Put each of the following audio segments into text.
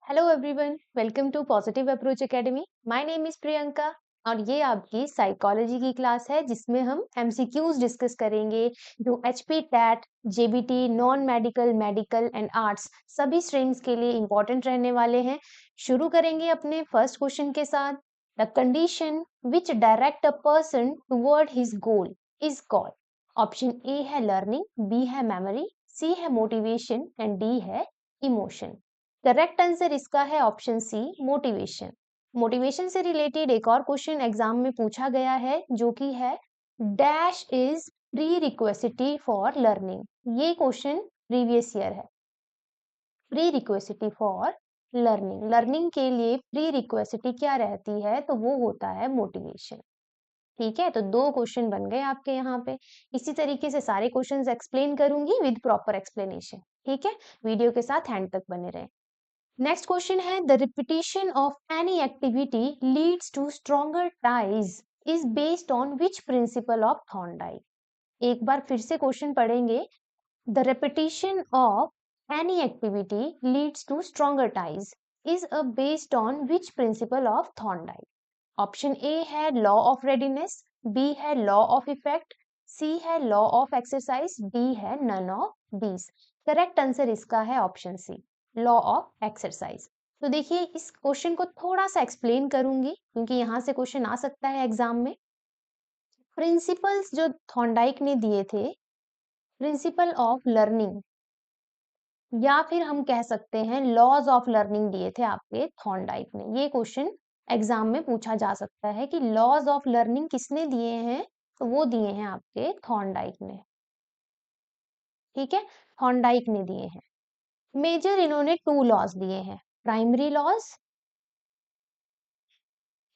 Hello everyone, welcome to Positive Approach Academy. My name is Priyanka और ये आपकी psychology की क्लास है जिसमें हम एमसीक्यूज डिस्कस करेंगे जो HP TET JBT non medical medical and arts सभी स्ट्रीम्स के लिए इंपॉर्टेंट रहने वाले हैं। शुरू करेंगे अपने फर्स्ट क्वेश्चन के साथ। The condition which direct a person toward his goal is called. Option A है लर्निंग, बी है मेमोरी, सी है मोटिवेशन एंड डी है इमोशन। करेक्ट आंसर इसका है ऑप्शन सी, मोटिवेशन। मोटिवेशन से रिलेटेड एक और क्वेश्चन एग्जाम में पूछा गया है जो कि है dash is prerequisite for learning. ये क्वेश्चन प्रीवियस ईयर है। Prerequisite for learning, learning के लिए प्री रिक्वेसिटी क्या रहती है, तो वो होता है मोटिवेशन। ठीक है, तो दो क्वेश्चन बन गए आपके यहाँ पे। इसी तरीके से सारे क्वेश्चंस एक्सप्लेन करूंगी विद प्रॉपर एक्सप्लेनेशन। ठीक है, वीडियो के साथ एंड तक बने रहे। नेक्स्ट क्वेश्चन है the repetition of any activity leads to stronger ties is based on which principle of Thorndike. एक बार फिर से क्वेश्चन पढ़ेंगे। The repetition of any activity leads to stronger ties is based on which principle of Thorndike. Option A है law of readiness, B है law of effect, C है law of exercise, D है none of these. Correct answer इसका है option C, law of exercise. तो देखिए इस question को थोड़ा सा एक्सप्लेन करूंगी क्योंकि यहां से क्वेश्चन आ सकता है एग्जाम में। प्रिंसिपल्स जो थॉर्नडाइक ने दिए थे, प्रिंसिपल ऑफ लर्निंग या फिर हम कह सकते हैं लॉज ऑफ लर्निंग दिए थे आपके थॉर्नडाइक ने। ये क्वेश्चन एग्जाम में पूछा जा सकता है कि लॉज ऑफ लर्निंग किसने दिए हैं, तो वो दिए हैं आपके थॉर्नडाइक ने। ठीक है, थॉर्नडाइक ने दिए हैं। मेजर इन्होंने टू लॉज दिए हैं, प्राइमरी लॉज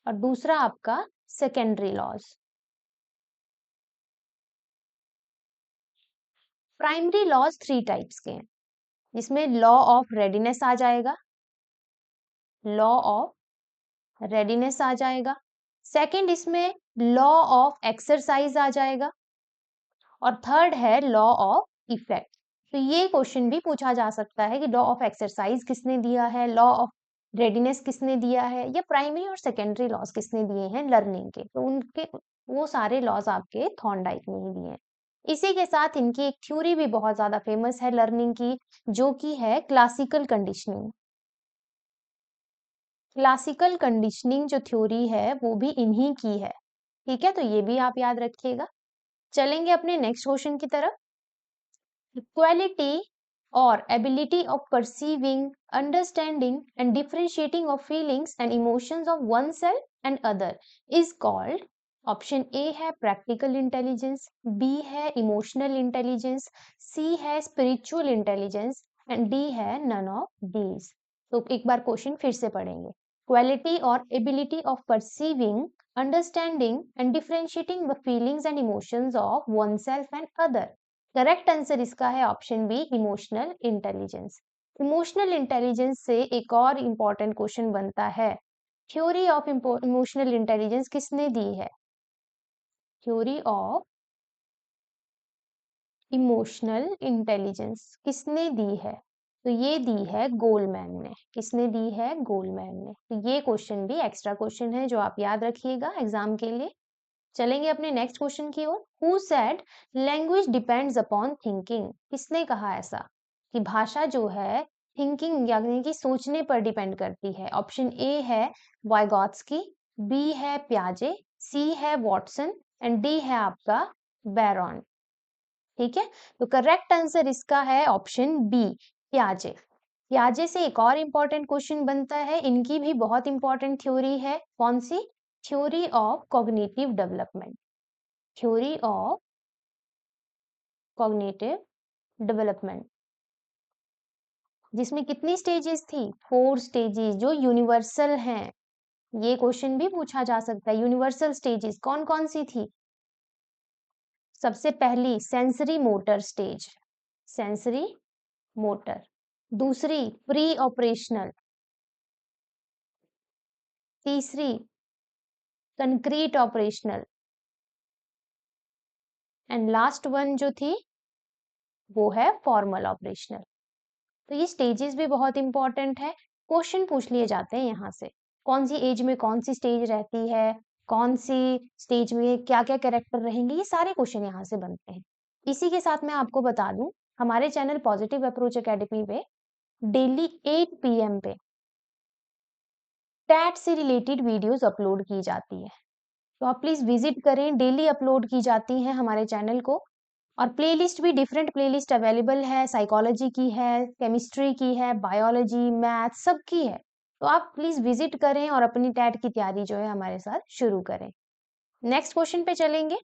और दूसरा आपका secondary laws. Primary laws three types के हैं, जिसमें लॉ ऑफ रेडीनेस आ जाएगा, लॉ ऑफ रेडीनेस आ जाएगा। सेकंड इसमें लॉ ऑफ एक्सरसाइज आ जाएगा और थर्ड है लॉ ऑफ इफेक्ट। तो ये क्वेश्चन भी पूछा जा सकता है कि लॉ ऑफ एक्सरसाइज किसने दिया है, लॉ ऑफ रेडीनेस किसने दिया है, या प्राइमरी और सेकेंडरी लॉज किसने दिए हैं लर्निंग के। तो उनके वो सारे लॉज आपके थॉर्नडाइक ने ही दिए हैं। इसी के साथ इनकी एक थ्योरी भी बहुत ज्यादा फेमस है लर्निंग की, जो कि है क्लासिकल कंडीशनिंग। क्लासिकल कंडीशनिंग जो थ्योरी है वो भी इन्हीं की है। ठीक है, तो ये भी आप याद रखिएगा। चलेंगे अपने नेक्स्ट क्वेश्चन की तरफ। Quality or ability of perceiving, understanding, and differentiating of feelings and emotions of oneself and other is called। Option A है प्रैक्टिकल इंटेलिजेंस, बी है इमोशनल इंटेलिजेंस, सी है स्पिरिचुअल इंटेलिजेंस एंड डी है none of these. तो एक बार question फिर से पढ़ेंगे। क्वालिटी और ability of perceiving, understanding and differentiating the feelings and emotions of oneself and other। Correct answer इसका है option B, emotional intelligence. Emotional intelligence से एक और इंपॉर्टेंट क्वेश्चन बनता है, थ्योरी ऑफ इमोशनल इंटेलिजेंस किसने दी है। थ्योरी ऑफ इमोशनल इंटेलिजेंस किसने दी है, तो ये दी है गोलमैन ने। किसने दी है, गोलमैन ने। तो ये क्वेश्चन भी एक्स्ट्रा क्वेश्चन है जो आप याद रखिएगा एग्जाम के लिए। चलेंगे अपने नेक्स्ट क्वेश्चन की ओर। Who said language depends upon thinking. किसने कहा ऐसा कि भाषा जो है थिंकिंग यानी कि सोचने पर डिपेंड करती है। ऑप्शन ए है वाइगॉत्स्की, बी है प्याजे, सी है वॉटसन एंड डी है आपका बैरॉन। ठीक है, तो करेक्ट आंसर इसका है ऑप्शन बी, प्याजे। प्याजे से एक और इंपॉर्टेंट क्वेश्चन बनता है, इनकी भी बहुत इंपॉर्टेंट थ्योरी है। कौन सी, theory of cognitive development. Theory of cognitive development, जिसमें कितनी स्टेजेस थी, फोर स्टेजेस जो यूनिवर्सल हैं। ये क्वेश्चन भी पूछा जा सकता है, यूनिवर्सल स्टेजेस कौन कौन सी थी। सबसे पहली sensory motor stage, sensory motor. दूसरी प्री ऑपरेशनल, तीसरी concrete operational and last one जो थी वो है फॉर्मल ऑपरेशनल। तो ये स्टेजेस भी बहुत इंपॉर्टेंट है। क्वेश्चन पूछ लिए जाते हैं यहाँ से। कौन सी एज में कौन सी स्टेज रहती है, कौन सी स्टेज में क्या-क्या कैरेक्टर रहेंगे, ये सारे क्वेश्चन यहाँ से बनते हैं। इसी के साथ मैं आपको बता दूं, हमारे चैनल पॉजिटिव अप्रोच एकेडमी पे डेली 8 पीएम पे टैट से रिलेटेड वीडियोस अपलोड की जाती है। तो आप प्लीज विजिट करें, डेली अपलोड की जाती हैं हमारे चैनल को। और प्लेलिस्ट भी डिफरेंट प्लेलिस्ट अवेलेबल है, साइकोलॉजी की है, केमिस्ट्री की है, बायोलॉजी, मैथ सबकी है। तो आप प्लीज विजिट करें और अपनी टैट की तैयारी जो है हमारे साथ शुरू करें। नेक्स्ट क्वेश्चन पे चलेंगे।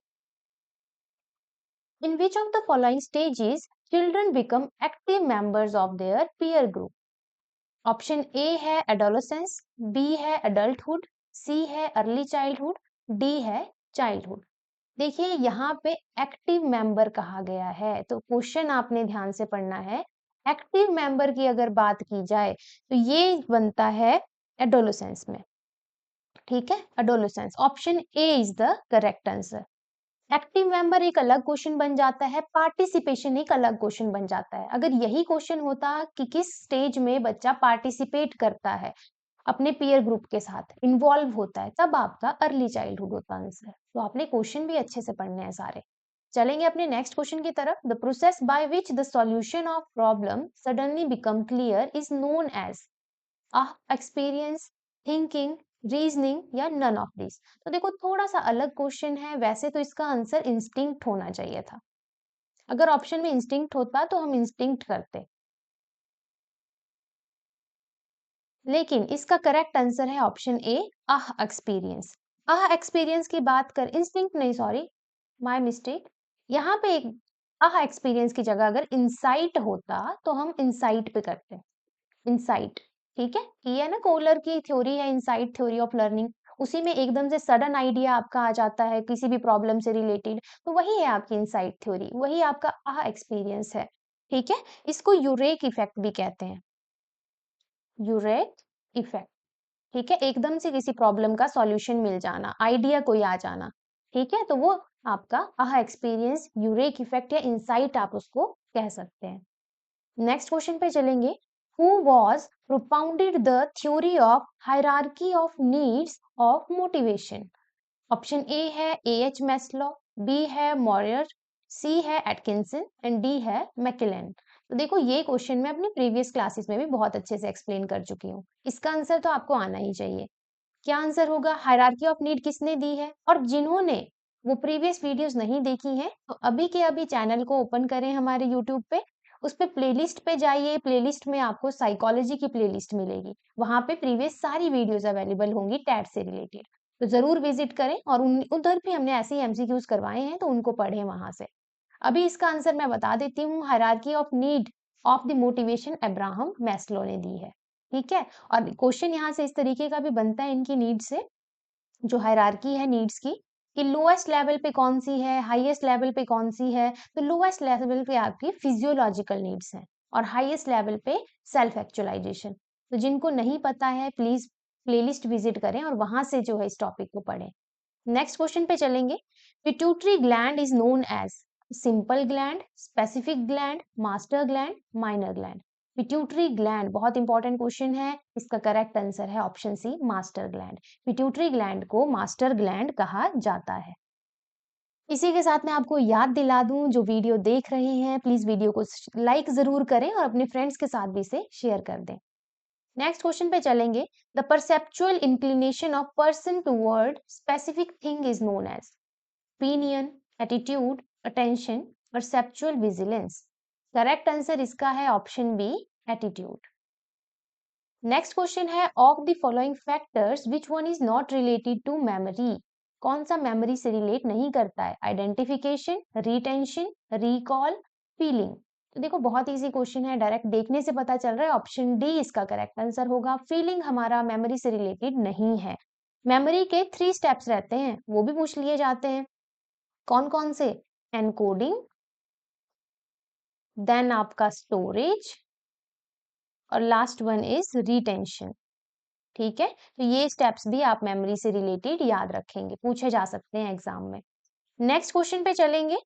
In which of the following stages children become active members of their peer group? Option A है एडोलेसेंस, बी है एडल्टहुड, सी है अर्ली चाइल्डहुड, डी है चाइल्डहुड। देखिए यहाँ पे एक्टिव मेंबर कहा गया है, तो क्वेश्चन आपने ध्यान से पढ़ना है। एक्टिव मेंबर की अगर बात की जाए तो ये बनता है एडोलेसेंस में। ठीक है, adolescence, option A is the correct answer. Active member एक अलग क्वेश्चन बन जाता है, पार्टिसिपेशन एक अलग क्वेश्चन बन जाता है। अगर यही क्वेश्चन होता कि किस स्टेज में बच्चा पार्टिसिपेट करता है, अपने पीयर ग्रुप के साथ इन्वॉल्व होता है, तब आपका अर्ली चाइल्डहुड होता आंसर। तो आपने क्वेश्चन भी अच्छे से पढ़ने हैं सारे। चलेंगे अपने नेक्स्ट क्वेश्चन की तरफ। The process by which the solution of problem suddenly become clear is known as experience, thinking, reasoning या नन ऑफ दिस। तो देखो थोड़ा सा अलग क्वेश्चन है, वैसे तो इसका आंसर इंस्टिंक्ट होना चाहिए था। अगर ऑप्शन में इंस्टिंक्ट होता तो हम इंस्टिंक्ट करते, लेकिन इसका करेक्ट आंसर है ऑप्शन ए, एक्सपीरियंस। एक्सपीरियंस की बात कर, इंस्टिंक्ट नहीं, सॉरी, माय मिस्टेक। यहाँ पे एक एक्सपीरियंस की जगह अगर इंसाइट होता तो हम इंसाइट पे करते, इंसाइट। ठीक है, ये है ना कोलर की थ्योरी है, इंसाइट थ्योरी ऑफ लर्निंग। उसी में एकदम से सडन आइडिया आपका आ जाता है किसी भी प्रॉब्लम से रिलेटेड, तो वही है आपकी इंसाइट थ्योरी, वही आपका एक्सपीरियंस है। ठीक है, इसको यूरेक इफेक्ट भी कहते हैं, यूरेक इफेक्ट। ठीक है, एकदम से किसी प्रॉब्लम का सॉल्यूशन मिल जाना, आइडिया कोई आ जाना। ठीक है, तो वो आपका एक्सपीरियंस, यूरेक इफेक्ट या इंसाइट आप उसको कह सकते हैं। नेक्स्ट क्वेश्चन पे चलेंगे। Who was propounded the theory of hierarchy of needs of motivation? Option A है A.H. मैस्लो, बी है मॉरियर, सी है एटकिंसन एंड डी है मैकिलन। तो देखो ये क्वेश्चन मैं अपनी प्रीवियस क्लासेस में भी बहुत अच्छे से एक्सप्लेन कर चुकी हूँ। इसका आंसर तो आपको आना ही चाहिए। क्या आंसर होगा? हायरार्की ऑफ नीड किसने दी है? और जिन्होंने वो प्रीवियस वीडियोस नहीं देखी हैं तो अभी के अभी चैनल को ओपन करें हमारे यूट्यूब पे, उस पे प्लेलिस्ट पे जाइए, प्लेलिस्ट में आपको साइकोलॉजी की प्लेलिस्ट मिलेगी, वहां पे प्रीवियस सारी वीडियोस अवेलेबल होंगी टैट से रिलेटेड। तो जरूर विजिट करें और उधर भी हमने ऐसे ही एमसीक्यूज करवाए हैं तो उनको पढ़ें वहां से। अभी इसका आंसर मैं बता देती हूँ, hierarchy of need of the motivation Abraham Maslow ने दी है। ठीक है, और क्वेश्चन यहाँ से इस तरीके का भी बनता है इनकी नीड से, जो हायरार्की है नीड्स की, कि लोएस्ट लेवल पे कौन सी है, हाईएस्ट लेवल पे कौन सी है। तो लोएस्ट लेवल पे आपकी फिजियोलॉजिकल नीड्स हैं और हाईएस्ट लेवल पे सेल्फ एक्चुअलाइजेशन। तो जिनको नहीं पता है प्लीज प्लेलिस्ट विजिट करें और वहां से जो है इस टॉपिक को पढ़ें। नेक्स्ट क्वेश्चन पे चलेंगे। Pituitary gland is known as simple gland, specific gland, master gland, minor gland. Pituitary gland बहुत इंपॉर्टेंट क्वेश्चन है, इसका करेक्ट आंसर है option C, master gland. Pituitary gland को मास्टर ग्लैंड कहा जाता है। इसी के साथ मैं आपको याद दिला दूं, जो वीडियो देख रहे हैं प्लीज वीडियो को लाइक जरूर करें और अपने फ्रेंड्स के साथ भी इसे शेयर कर दें। नेक्स्ट क्वेश्चन पे चलेंगे। The perceptual inclination of person toward specific thing is known as opinion, attitude, attention, perceptual vigilance. Correct answer इसका है option B, attitude. Next question है, of the following factors which one is not related to memory? कौन सा memory से relate नहीं करता है? Identification, retention, recall, feeling. तो देखो बहुत इजी क्वेश्चन है, डायरेक्ट देखने से पता चल रहा है, ऑप्शन डी इसका करेक्ट आंसर होगा। फीलिंग हमारा मेमोरी से रिलेटेड नहीं है। मेमोरी के 3 स्टेप्स रहते हैं, वो भी पूछ लिए जाते हैं। कौन कौन से? एनकोडिंग, देन आपका स्टोरेज और लास्ट वन इज रिटेंशन। ठीक है, तो ये स्टेप्स भी आप मेमोरी से रिलेटेड याद रखेंगे, पूछे जा सकते हैं एग्जाम में। नेक्स्ट क्वेश्चन पे चलेंगे।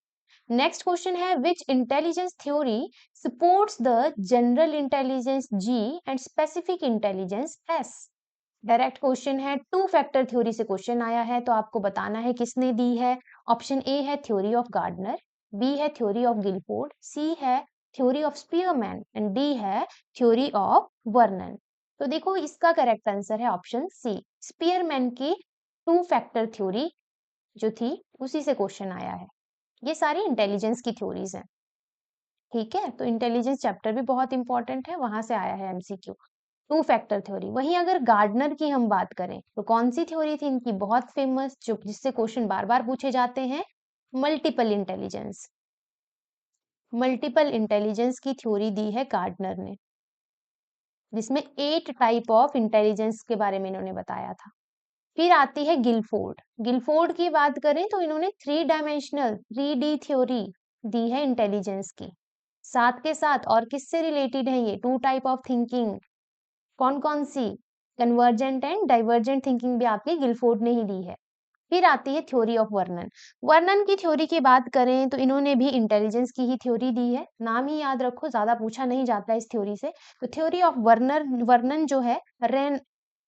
नेक्स्ट क्वेश्चन है which intelligence theory supports the general intelligence G and specific intelligence S. Direct question है, टू फैक्टर थ्योरी से क्वेश्चन आया है तो आपको बताना है किसने दी है। ऑप्शन ए है थ्योरी ऑफ गार्डनर, बी है थ्योरी ऑफ गिलफोर्ड, सी है theory of Spearman and D है थ्योरी ऑफ वर्नन। तो देखो इसका करेक्ट आंसर है ऑप्शन सी, स्पीयरमैन की टू फैक्टर थ्योरी जो थी उसी से क्वेश्चन आया है। ये सारी इंटेलिजेंस की थ्योरीज हैं। ठीक है, तो इंटेलिजेंस चैप्टर भी बहुत इंपॉर्टेंट है, वहां से आया है एमसीक्यू। To factor theory. वहीं अगर गार्डनर की हम बात करें तो कौन सी थ्योरी थी इनकी बहुत फेमस, जो जिससे क्वेश्चन बार बार पूछे जाते हैं, मल्टीपल इंटेलिजेंस। मल्टीपल इंटेलिजेंस की थ्योरी दी है गार्डनर ने, जिसमें 8 टाइप ऑफ इंटेलिजेंस के बारे में इन्होंने बताया था। फिर आती है गिलफोर्ड। गिलफोर्ड की बात करें तो इन्होंने 3 डायमेंशनल 3D थ्योरी दी है इंटेलिजेंस की। साथ के साथ और किससे रिलेटेड है ये टू टाइप ऑफ थिंकिंग, कौन कौन सी, कन्वर्जेंट एंड डाइवर्जेंट थिंकिंग भी आपकी गिलफोर्ड ने ही दी है। फिर आती है थ्योरी ऑफ वर्णन। वर्णन की थ्योरी की बात करें तो इन्होंने भी इंटेलिजेंस की ही थ्योरी दी है, नाम ही याद रखो, ज्यादा पूछा नहीं जाता इस थ्योरी से। तो थ्योरी ऑफ वर्णन वर्णन जो है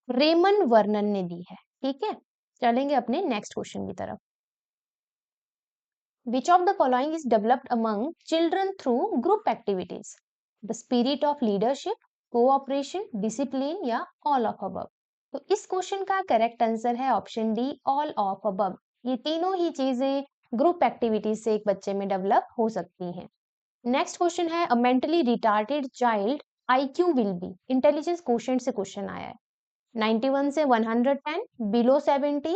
रेमन वर्णन ने दी है। ठीक है, चलेंगे अपने नेक्स्ट क्वेश्चन की तरफ। Which of the following is developed among children through group activities? The spirit of leadership, cooperation, discipline या all of above? तो इस क्वेश्चन का करेक्ट आंसर है option D, all of above. ये तीनों ही चीजें ग्रुप एक्टिविटीज से एक बच्चे में डेवलप हो सकती हैं। नेक्स्ट क्वेश्चन है a mentally retarded child IQ will be. Intelligence quotient से क्वेश्चन आया है। 91 से 110, बिलो 70,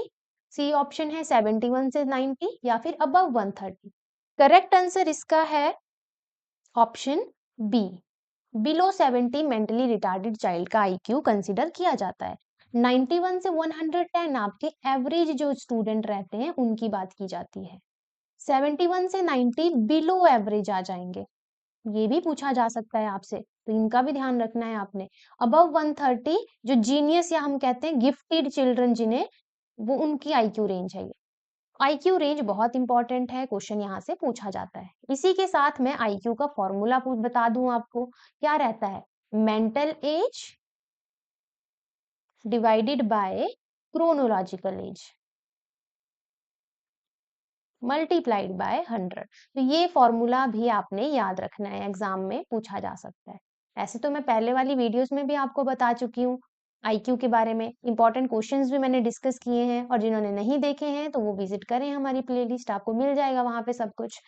सी ऑप्शन है 71 से 90 या फिर अबव 130। करेक्ट आंसर इसका है option B, below 70 mentally retarded child का IQ कंसीडर किया जाता है। 91 से 110 आपके एवरेज जो स्टूडेंट रहते हैं उनकी बात की जाती है। 71 से 90 बिलो एवरेज आ जाएंगे, ये भी पूछा जा सकता है आपसे, तो इनका भी ध्यान रखना है आपने। अबव 130 जो जीनियस या हम कहते हैं गिफ्टेड चिल्ड्रन जिन्हें, वो उनकी IQ रेंज है ये। IQ रेंज बहुत इंपॉर्टेंट है, क्वेश्चन यहाँ से पूछा जाता है। इसी के साथ मैं IQ का फॉर्मूला बता दूं आपको, क्या रहता है, mental as divided by chronological age multiplied by 100। तो ये फॉर्मूला भी आपने याद रखना है, एग्जाम में पूछा जा सकता है। ऐसे तो मैं पहले वाली वीडियोस में भी आपको बता चुकी हूँ IQ के बारे में, इंपॉर्टेंट क्वेश्चंस भी मैंने डिस्कस किए हैं, और जिन्होंने नहीं देखे हैं तो वो विजिट करें हमारी प्लेलिस्ट, आपको मिल जाएगा वहां पे सब कुछ।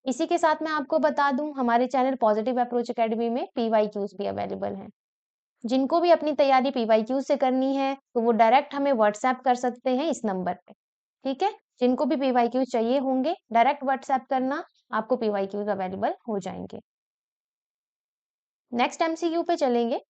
इसी के साथ मैं आपको बता दूं हमारे चैनल पॉजिटिव अप्रोच एकेडमी में PYQs भी अवेलेबल हैं। जिनको भी अपनी तैयारी PYQ से करनी है तो वो डायरेक्ट हमें व्हाट्सएप कर सकते हैं इस नंबर पे। ठीक है, जिनको भी PYQ चाहिए होंगे डायरेक्ट व्हाट्सएप करना, आपको PYQs अवेलेबल हो जाएंगे। नेक्स्ट MCQ पे चलेंगे।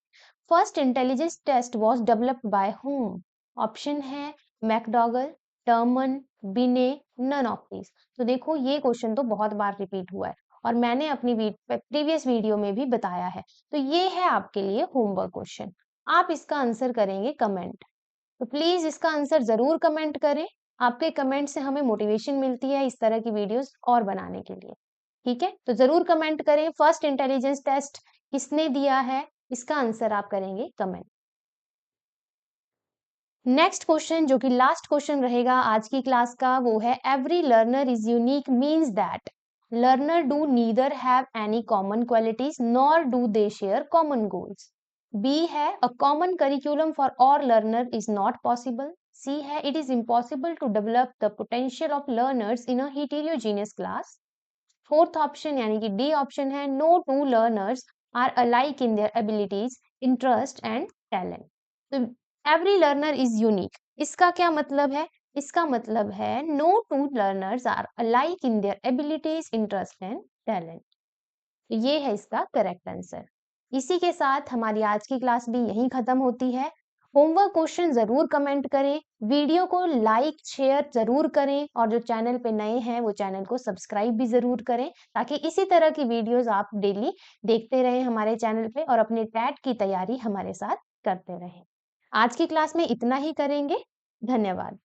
First intelligence test was developed by whom? Option है McDougall, Terman, Binet, none of these. तो देखो ये क्वेश्चन तो बहुत बार रिपीट हुआ है और मैंने अपनी प्रीवियस वीडियो में भी बताया है, तो ये है आपके लिए होमवर्क क्वेश्चन। आप इसका आंसर करेंगे कमेंट, तो प्लीज इसका आंसर जरूर कमेंट करें। आपके कमेंट से हमें मोटिवेशन मिलती है इस तरह की वीडियोस और बनाने के लिए। ठीक है, तो जरूर कमेंट करें फर्स्ट इंटेलिजेंस टेस्ट किसने दिया है, इसका आंसर आप करेंगे कमेंट। नेक्स्ट क्वेश्चन जो कि लास्ट क्वेश्चन रहेगा आज की क्लास का, वो है every learner is unique means that learner do neither have any common qualities nor do they share common goals. B है a common curriculum for all learner is not possible. C है it is impossible to develop the potential of learners in a heterogeneous class. Fourth option यानी कि D option है no two learners are alike in their abilities, interest and talent. तो every learner is unique, इसका क्या मतलब है, इसका मतलब है no two learners are alike in their abilities, interest and talent. ये है इसका करेक्ट आंसर। इसी के साथ हमारी आज की क्लास भी यहीं खत्म होती है। होमवर्क क्वेश्चन जरूर कमेंट करें, वीडियो को लाइक शेयर जरूर करें, और जो चैनल पे नए हैं वो चैनल को सब्सक्राइब भी जरूर करें, ताकि इसी तरह की वीडियोस आप डेली देखते रहें हमारे चैनल पे और अपने टैट की तैयारी हमारे साथ करते रहें। आज की क्लास में इतना ही करेंगे, धन्यवाद।